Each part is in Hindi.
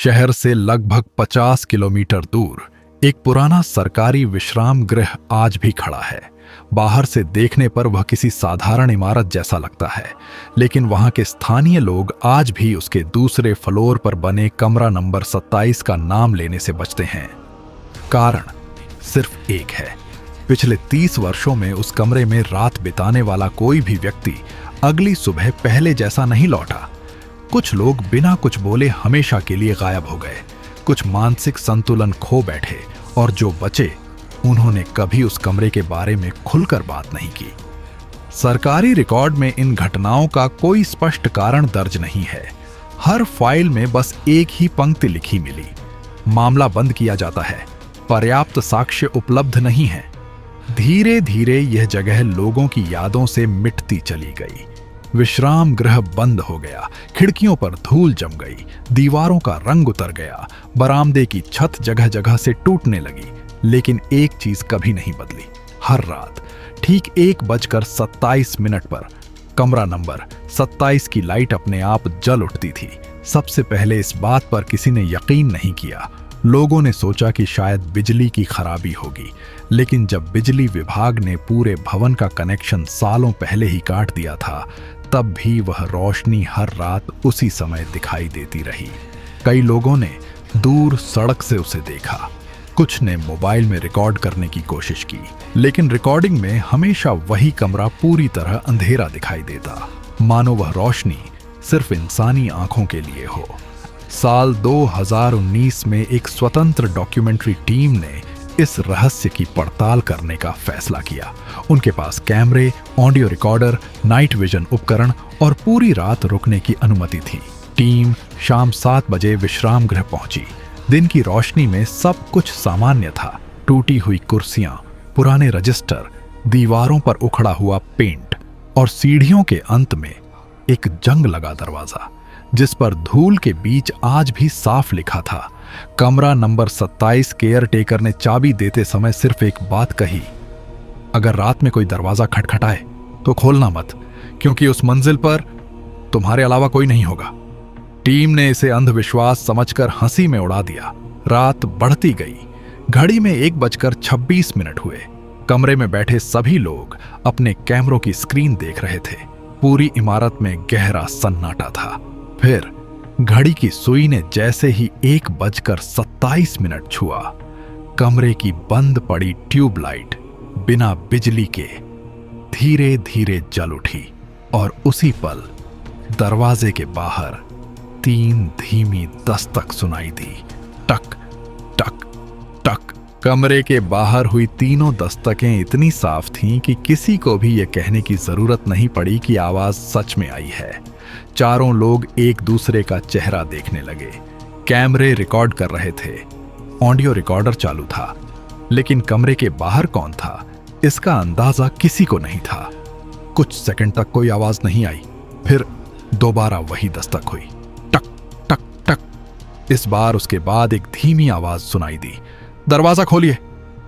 शहर से लगभग 50 किलोमीटर दूर एक पुराना सरकारी विश्राम गृह आज भी खड़ा है। बाहर से देखने पर वह किसी साधारण इमारत जैसा लगता है, लेकिन वहां के स्थानीय लोग आज भी उसके दूसरे फ्लोर पर बने कमरा नंबर 27 का नाम लेने से बचते हैं। कारण सिर्फ एक है। पिछले 30 वर्षों में उस कमरे में रात बिताने वाला कोई भी व्यक्ति अगली सुबह पहले जैसा नहीं लौटा। कुछ लोग बिना कुछ बोले हमेशा के लिए गायब हो गए, कुछ मानसिक संतुलन खो बैठे, और जो बचे उन्होंने कभी उस कमरे के बारे में खुलकर बात नहीं की। सरकारी रिकॉर्ड में इन घटनाओं का कोई स्पष्ट कारण दर्ज नहीं है। हर फाइल में बस एक ही पंक्ति लिखी मिली, मामला बंद किया जाता है, पर्याप्त साक्ष्य उपलब्ध नहीं है। धीरे धीरे यह जगह लोगों की यादों से मिटती चली गई। विश्राम गृह बंद हो गया, खिड़कियों पर धूल जम गई, दीवारों का रंग उतर गया, बरामदे की छत जगह जगह से टूटने लगी, लेकिन एक चीज कभी नहीं बदली। हर रात ठीक 1:27 पर कमरा नंबर 27 की लाइट अपने आप जल उठती थी। सबसे पहले इस बात पर किसी ने यकीन नहीं किया। लोगों ने सोचा कि शायद बिजली की खराबी होगी, लेकिन जब बिजली विभाग ने पूरे भवन का कनेक्शन सालों पहले ही काट दिया था, तब भी वह रोशनी हर रात उसी समय दिखाई देती रही। कई लोगों ने दूर सड़क से उसे देखा, कुछ ने मोबाइल में रिकॉर्ड करने की कोशिश की, लेकिन रिकॉर्डिंग में हमेशा वही कमरा पूरी तरह अंधेरा दिखाई देता, मानो वह रोशनी सिर्फ इंसानी आंखों के लिए हो। साल 2019 में एक स्वतंत्र डॉक्यूमेंट्री टीम ने इस रहस्य की पड़ताल करने का फैसला किया। उनके पास कैमरे, ऑडियो रिकॉर्डर, नाइट विजन उपकरण और पूरी रात रुकने की अनुमति थी। टीम शाम 7 बजे विश्राम गृह पहुंची। दिन की रोशनी में सब कुछ सामान्य था। टूटी हुई कुर्सियां, पुराने रजिस्टर, दीवारों पर उखड़ा हुआ पेंट और सीढ़ियों के अंत में एक जंग लगा दरवाजा, जिस पर धूल के बीच आज भी साफ लिखा था। कमरा नंबर 27 केयर टेकर ने चाबी देते समय सिर्फ एक बात कही, अगर रात में कोई दरवाजा खटखटाए तो खोलना मत, क्योंकि उस मंजिल पर तुम्हारे अलावा कोई नहीं होगा। टीम ने इसे अंधविश्वास समझकर हंसी में उड़ा दिया। रात बढ़ती गई। घड़ी में 1:26 हुए। कमरे में बैठे सभी लोग अपने कैमरों की स्क्रीन देख रहे थे। पूरी इमारत में गहरा सन्नाटा था। फिर घड़ी की सुई ने जैसे ही 1:27 छुआ, कमरे की बंद पड़ी ट्यूबलाइट बिना बिजली के धीरे धीरे जल उठी, और उसी पल दरवाजे के बाहर 3 धीमी दस्तक सुनाई दी। टक टक टक। कमरे के बाहर हुई तीनों दस्तकें इतनी साफ थीं कि किसी को भी यह कहने की जरूरत नहीं पड़ी कि आवाज सच में आई है। चारों लोग एक दूसरे का चेहरा देखने लगे। कैमरे रिकॉर्ड कर रहे थे, ऑडियो रिकॉर्डर चालू था, लेकिन कमरे के बाहर कौन था, इसका अंदाजा किसी को नहीं था। कुछ सेकंड तक कोई आवाज नहीं आई। फिर दोबारा वही दस्तक हुई, टक टक टक। इस बार उसके बाद एक धीमी आवाज सुनाई दी, दरवाजा खोलिए।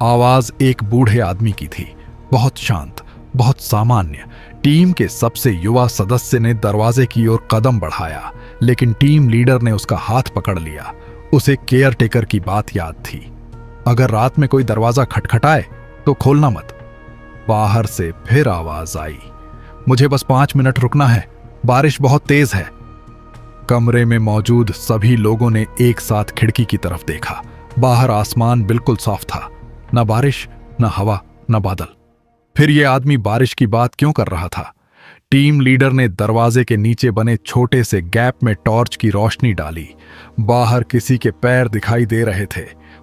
आवाज एक बूढ़े आदमी की थी, बहुत शांत, बहुत सामान्य। टीम के सबसे युवा सदस्य ने दरवाजे की ओर कदम बढ़ाया, लेकिन टीम लीडर ने उसका हाथ पकड़ लिया। उसे केयर टेकर की बात याद थी, अगर रात में कोई दरवाजा खटखटाए तो खोलना मत। बाहर से फिर आवाज आई, मुझे बस 5 मिनट रुकना है, बारिश बहुत तेज है। कमरे में मौजूद सभी लोगों ने एक साथ खिड़की की तरफ देखा। बाहर आसमान बिल्कुल साफ था, न बारिश, न हवा, न बादल। फिर यह आदमी बारिश की बात क्यों कर रहा था? टीम लीडर ने दरवाजे के नीचे बने छोटे से गैप में टॉर्च की रोशनी डाली। बाहर किसी के पैर दिखाई दे रहे थे,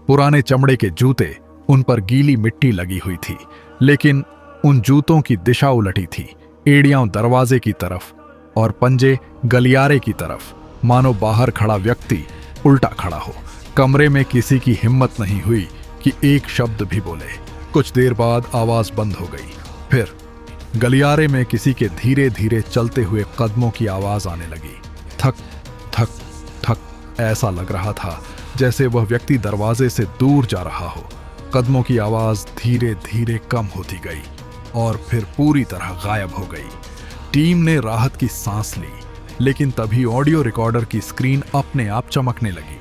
पुराने चमड़े के जूते, उन पर गीली मिट्टी लगी हुई थी, लेकिन उन जूतों की दिशा उलटी थी, एड़ियां दरवाजे की तरफ और पंजे गलियारे की तरफ, मानो बाहर खड़ा व्यक्ति उल्टा खड़ा हो। कमरे में किसी की हिम्मत नहीं हुई कि एक शब्द भी बोले। कुछ देर बाद आवाज बंद हो गई। फिर गलियारे में किसी के धीरे धीरे चलते हुए कदमों की आवाज आने लगी। थक थक थक। ऐसा लग रहा था जैसे वह व्यक्ति दरवाजे से दूर जा रहा हो। कदमों की आवाज धीरे धीरे कम होती गई और फिर पूरी तरह गायब हो गई। टीम ने राहत की सांस ली, लेकिन तभी ऑडियो रिकॉर्डर की स्क्रीन अपने आप चमकने लगी।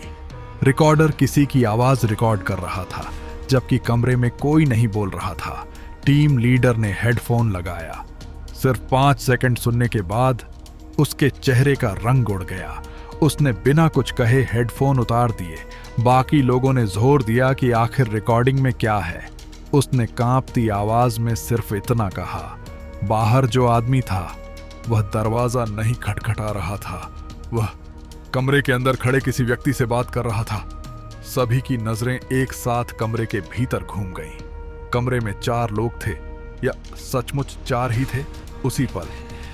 रिकॉर्डर किसी की आवाज रिकॉर्ड कर रहा था, जबकि कमरे में कोई नहीं बोल रहा था। टीम लीडर ने हेडफोन लगाया। सिर्फ 5 सेकंड सुनने के बाद उसके चेहरे का रंग उड़ गया। उसने बिना कुछ कहे हेडफोन उतार दिए। बाकी लोगों ने जोर दिया कि आखिर रिकॉर्डिंग में क्या है। उसने कांपती आवाज में सिर्फ इतना कहा। बाहर जो आदमी था वह दरवाजा नहीं खटखटा रहा था, वह कमरे के अंदर खड़े किसी व्यक्ति से बात कर रहा था। सभी की नजरें एक साथ कमरे के भीतर घूम गईं। कमरे में 4 लोग थे, या सचमुच 4 ही थे। उसी पल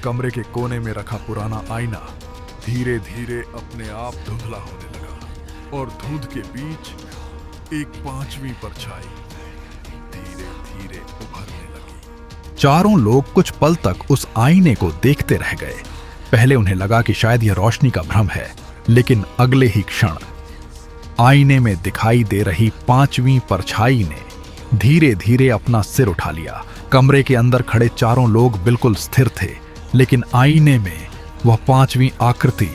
कमरे के कोने में रखा पुराना आईना धीरे धीरे अपने आप धुंधला होने लगा और धुंध के बीच एक 5वीं परछाई धीरे धीरे उभरने लगी। चारों लोग कुछ पल तक उस आईने को देखते रह गए। पहले उन्हें लगा कि शायद यह रोशनी का भ्रम है, लेकिन अगले ही क्षण आईने में दिखाई दे रही 5वीं परछाई ने धीरे धीरे अपना सिर उठा लिया। कमरे के अंदर खड़े चारों लोग बिल्कुल स्थिर थे, लेकिन आईने में वह 5वीं आकृति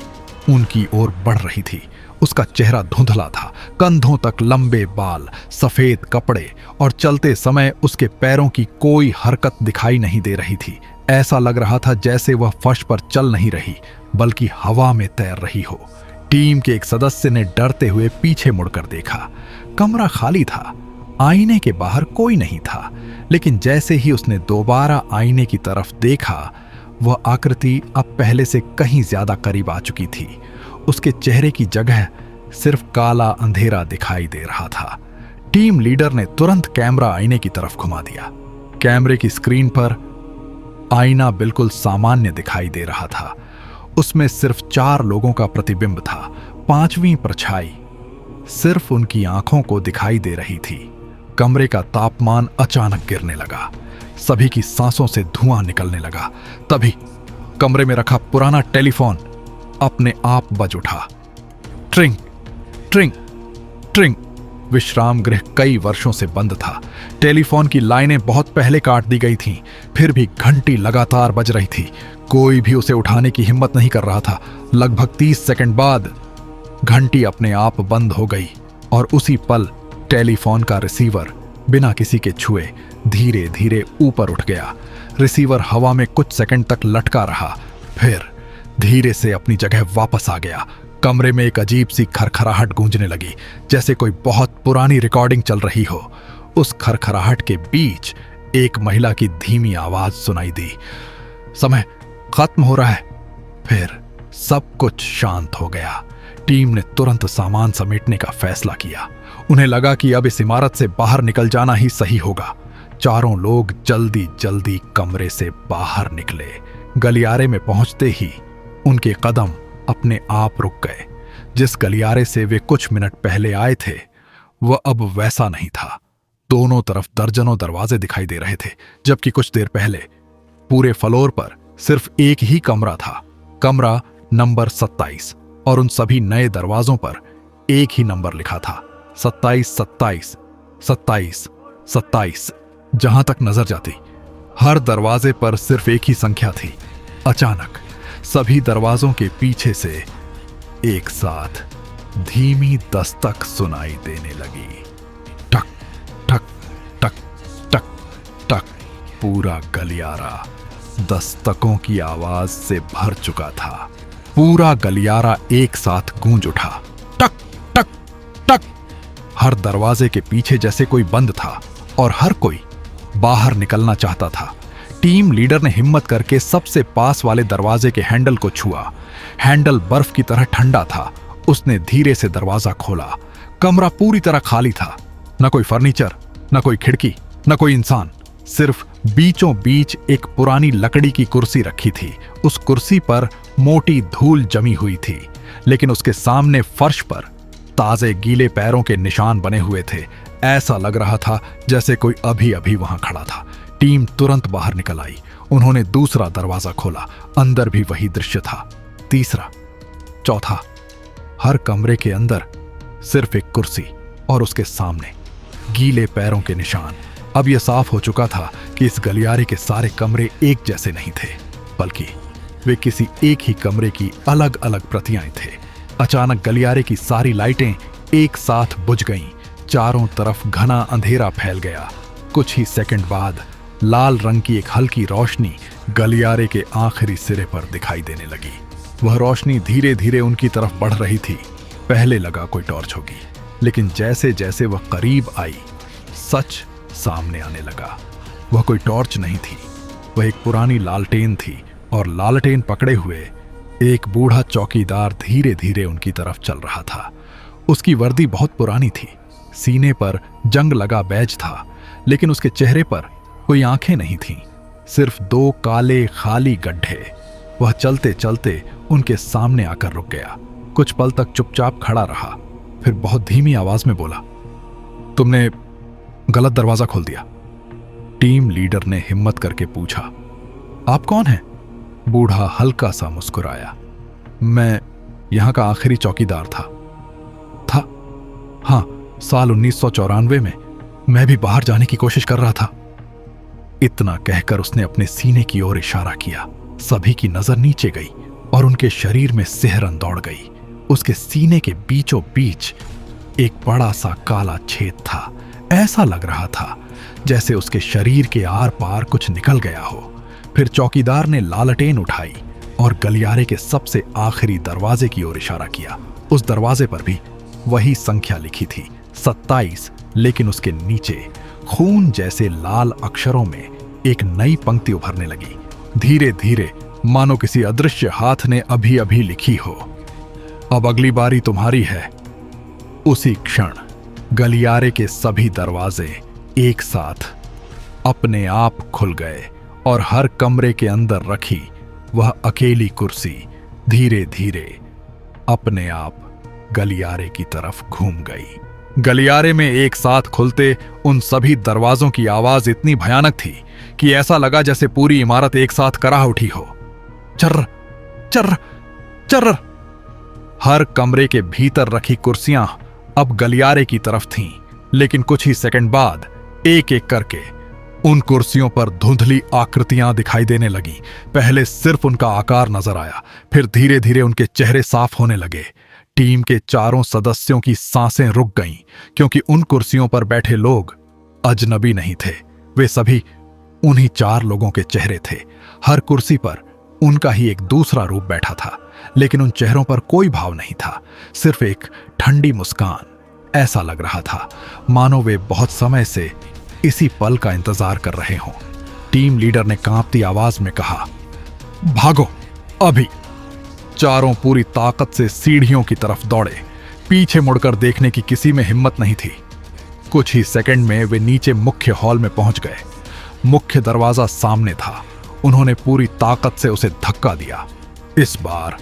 उनकी ओर बढ़ रही थी। उसका चेहरा धुंधला था, कंधों तक लंबे बाल, सफेद कपड़े और चलते समय उसके पैरों की कोई हरकत दिखाई नहीं दे रही थी। ऐसा लग रहा था जैसे वह फर्श पर चल नहीं रही, बल्कि हवा में तैर रही हो। टीम के एक सदस्य ने डरते हुए पीछे मुड़कर देखा। कमरा खाली था, आईने के बाहर कोई नहीं था, लेकिन जैसे ही उसने दोबारा आईने की तरफ देखा, वह आकृति अब पहले से कहीं ज्यादा करीब आ चुकी थी। उसके चेहरे की जगह सिर्फ काला अंधेरा दिखाई दे रहा था। टीम लीडर ने तुरंत कैमरा आईने की तरफ घुमा दिया। कैमरे की स्क्रीन पर आईना बिल्कुल सामान्य दिखाई दे रहा था। उसमें सिर्फ 4 लोगों का प्रतिबिंब था। 5वीं परछाई सिर्फ उनकी आंखों को दिखाई दे रही थी। कमरे का तापमान अचानक गिरने लगा। सभी की सांसों से धुआं निकलने लगा। तभी कमरे में रखा पुराना टेलीफोन अपने आप बज उठा। ट्रिंग ट्रिंग ट्रिंग। विश्राम गृह कई वर्षों से बंद था। टेलीफोन की लाइनें बहुत पहले काट दी गई थीं, फिर भी घंटी लगातार बज रही थी। कोई भी उसे उठाने की हिम्मत नहीं कर रहा था। लगभग 30 सेकंड बाद घंटी अपने आप बंद हो गई और उसी पल टेलीफोन का रिसीवर बिना किसी के छुए धीरे धीरे ऊपर उठ गया। रिसीवर हवा में कुछ सेकंड तक लटका रहा, फिर धीरे से अपनी जगह वापस आ गया। कमरे में एक अजीब सी खरखराहट गूंजने लगी, जैसे कोई बहुत पुरानी रिकॉर्डिंग चल रही हो। उस खरखराहट के बीच एक महिला की धीमी आवाज सुनाई दी, समय खत्म हो रहा है। फिर सब कुछ शांत हो गया। टीम ने तुरंत सामान समेटने का फैसला किया। उन्हें लगा कि अब इस इमारत से बाहर निकल जाना ही सही होगा। चारों लोग जल्दी जल्दी कमरे से बाहर निकले। गलियारे में पहुंचते ही उनके कदम अपने आप रुक गए। जिस गलियारे से वे कुछ मिनट पहले आए थे, वह अब वैसा नहीं था। दोनों तरफ दर्जनों दरवाजे दिखाई दे रहे थे, जबकि कुछ देर पहले पूरे फ्लोर पर सिर्फ एक ही कमरा था, कमरा नंबर 27, और उन सभी नए दरवाजों पर एक ही नंबर लिखा था, 27 27 27 27। जहां तक नजर जाती, हर दरवाजे पर सिर्फ एक ही संख्या थी। अचानक सभी दरवाजों के पीछे से एक साथ धीमी दस्तक सुनाई देने लगी। टक टक टक टक टक। पूरा गलियारा दस्तकों की आवाज से भर चुका था। पूरा गलियारा एक साथ गूंज उठा। टक टक टक। हर दरवाजे के पीछे जैसे कोई बंद था और हर कोई बाहर निकलना चाहता था। टीम लीडर ने हिम्मत करके सबसे पास वाले दरवाजे के हैंडल को छुआ। हैंडल बर्फ की तरह ठंडा था। उसने धीरे से दरवाजा खोला। कमरा पूरी तरह खाली था। न कोई फर्नीचर, न कोई खिड़की, न कोई इंसान। सिर्फ बीचों बीच एक पुरानी लकड़ी की कुर्सी रखी थी। उस कुर्सी पर मोटी धूल जमी हुई थी, लेकिन उसके सामने फर्श पर ताजे गीले पैरों के निशान बने हुए थे। ऐसा लग रहा था जैसे कोई अभी अभी वहां खड़ा था। टीम तुरंत बाहर निकल आई। उन्होंने दूसरा दरवाजा खोला। अंदर भी वही दृश्य था। तीसरा, चौथा। हर कमरे के अंदर सिर्फ एक कुर्सी और उसके सामने गीले पैरों के निशान। अब यह साफ हो चुका था कि इस गलियारे के सारे कमरे एक जैसे नहीं थे, बल्कि वे किसी एक ही कमरे की अलग अलग प्रतियां थे। अचानक गलियारे की सारी लाइटें एक साथ बुझ गईं। चारों तरफ घना अंधेरा फैल गया। कुछ ही सेकंड बाद लाल रंग की एक हल्की रोशनी गलियारे के आखिरी सिरे पर दिखाई देने लगी। वह रोशनी धीरे धीरे उनकी तरफ बढ़ रही थी। पहले लगा कोई टॉर्च होगी, लेकिन जैसे जैसे वह करीब आई, सच सामने आने लगा। वह कोई टॉर्च नहीं थी, वह एक पुरानी लालटेन थी, और लालटेन पकड़े हुए एक बूढ़ा चौकीदार धीरे धीरे उनकी तरफ चल रहा था। उसकी वर्दी बहुत पुरानी थी, सीने पर जंग लगा बैज था, लेकिन उसके चेहरे पर कोई आंखें नहीं थीं, सिर्फ दो काले खाली गड्ढे। वह चलते चलते उनके सामने आकर रुक गया। कुछ पल तक चुपचाप खड़ा रहा, फिर बहुत धीमी आवाज में बोला, तुमने गलत दरवाजा खोल दिया। टीम लीडर ने हिम्मत करके पूछा, आप कौन हैं? बूढ़ा हल्का सा मुस्कुराया, मैं यहां का आखिरी चौकीदार था। हाँ, साल 1994 में मैं भी बाहर जाने की कोशिश कर रहा था। इतना कहकर उसने अपने सीने की ओर इशारा किया। सभी की नजर नीचे गई और उनके शरीर में सिहरन दौड़ गई। उसके सीने के बीचों बीच एक बड़ा सा काला छेद था। ऐसा लग रहा था जैसे उसके शरीर के आर पार कुछ निकल गया हो। फिर चौकीदार ने लालटेन उठाई और गलियारे के सबसे आखिरी दरवाजे की ओर इशारा किया। उस दरवाजे पर भी वही संख्या लिखी थी, 27, लेकिन उसके नीचे खून जैसे लाल अक्षरों में एक नई पंक्ति उभरने लगी, धीरे धीरे, मानो किसी अदृश्य हाथ ने अभी अभी लिखी हो, अब अगली बारी तुम्हारी है। उसी क्षण गलियारे के सभी दरवाजे एक साथ अपने आप खुल गए और हर कमरे के अंदर रखी वह अकेली कुर्सी धीरे धीरे अपने आप गलियारे की तरफ घूम गई। गलियारे में एक साथ खुलते उन सभी दरवाजों की आवाज इतनी भयानक थी कि ऐसा लगा जैसे पूरी इमारत एक साथ कराह उठी हो। चर्र चर्र चर्र। हर कमरे के भीतर रखी कुर्सियां अब गलियारे की तरफ थीं, लेकिन कुछ ही सेकंड बाद एक एक करके उन कुर्सियों पर धुंधली आकृतियां दिखाई देने लगीं। पहले सिर्फ उनका आकार नजर आया, फिर धीरे धीरे उनके चेहरे साफ होने लगे। टीम के चारों सदस्यों की सांसें रुक गईं, क्योंकि उन कुर्सियों पर बैठे लोग अजनबी नहीं थे। वे सभी उन्हीं 4 लोगों के चेहरे थे। हर कुर्सी पर उनका ही एक दूसरा रूप बैठा था, लेकिन उन चेहरों पर कोई भाव नहीं था, सिर्फ एक ठंडी मुस्कान। ऐसा लग रहा था मानो वे बहुत समय से इसी पल का इंतजार कर रहे हों। टीम लीडर ने कांपती आवाज में कहा, भागो अभी। चारों पूरी ताकत से सीढ़ियों की तरफ दौड़े। पीछे मुड़कर देखने की किसी में हिम्मत नहीं थी। कुछ ही सेकंड में वे नीचे मुख्य हॉल में पहुंच गए। मुख्य दरवाजा सामने था। उन्होंने पूरी ताकत से उसे धक्का दिया। इस बार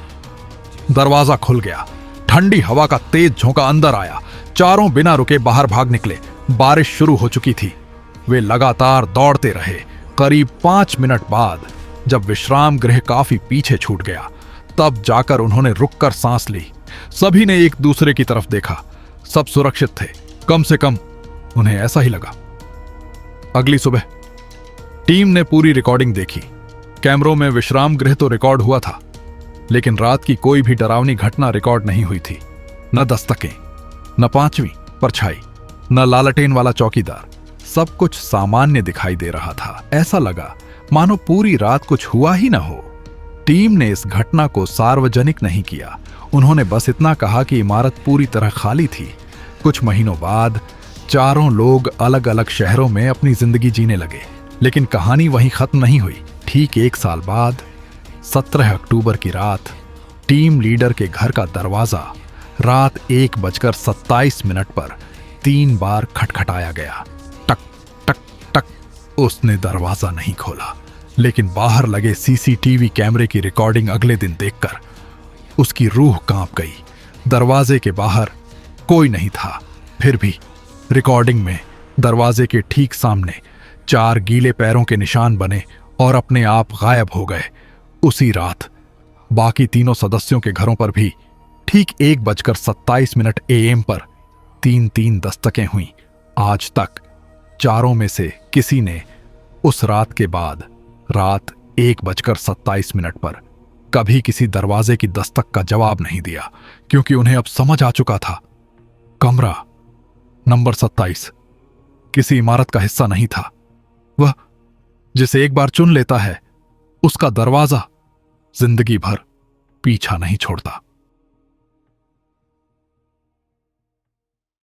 दरवाजा खुल गया। ठंडी हवा का तेज झोंका अंदर आया। चारों बिना रुके बाहर भाग निकले। बारिश शुरू हो चुकी थी। वे लगातार दौड़ते रहे। करीब 5 मिनट बाद जब विश्राम गृह काफी पीछे छूट गया, तब जाकर उन्होंने रुककर सांस ली। सभी ने एक दूसरे की तरफ देखा। सब सुरक्षित थे, कम से कम उन्हें ऐसा ही लगा। अगली सुबह टीम ने पूरी रिकॉर्डिंग देखी। कैमरों में विश्राम गृह तो रिकॉर्ड हुआ था, लेकिन रात की कोई भी डरावनी घटना रिकॉर्ड नहीं हुई थी। न दस्तकें, न 5वीं परछाई, न लालटेन वाला चौकीदार। सब कुछ सामान्य दिखाई दे रहा था। ऐसा लगा मानो पूरी रात कुछ हुआ ही न हो। टीम ने इस घटना को सार्वजनिक नहीं किया। उन्होंने बस इतना कहा कि इमारत पूरी तरह खाली थी। कुछ महीनों बाद चारों लोग अलग अलग शहरों में अपनी जिंदगी जीने लगे, लेकिन कहानी वहीं खत्म नहीं हुई। ठीक 1 साल बाद 17 अक्टूबर की रात टीम लीडर के घर का दरवाजा रात 1:27 पर 3 बार खटखटाया गया। टक टक टक। उसने दरवाजा नहीं खोला, लेकिन बाहर लगे सीसीटीवी कैमरे की रिकॉर्डिंग अगले दिन देखकर उसकी रूह कांप गई। दरवाजे के बाहर कोई नहीं था, फिर भी रिकॉर्डिंग में दरवाजे के ठीक सामने 4 गीले पैरों के निशान बने और अपने आप गायब हो गए। उसी रात बाकी तीनों सदस्यों के घरों पर भी ठीक 1:27 AM पर 3-3 दस्तकें हुईं। आज तक चारों में से किसी ने उस रात के बाद रात 1:27 पर कभी किसी दरवाजे की दस्तक का जवाब नहीं दिया, क्योंकि उन्हें अब समझ आ चुका था कमरा नंबर 27 किसी इमारत का हिस्सा नहीं था। वह जिसे एक बार चुन लेता है, उसका दरवाजा जिंदगी भर पीछा नहीं छोड़ता।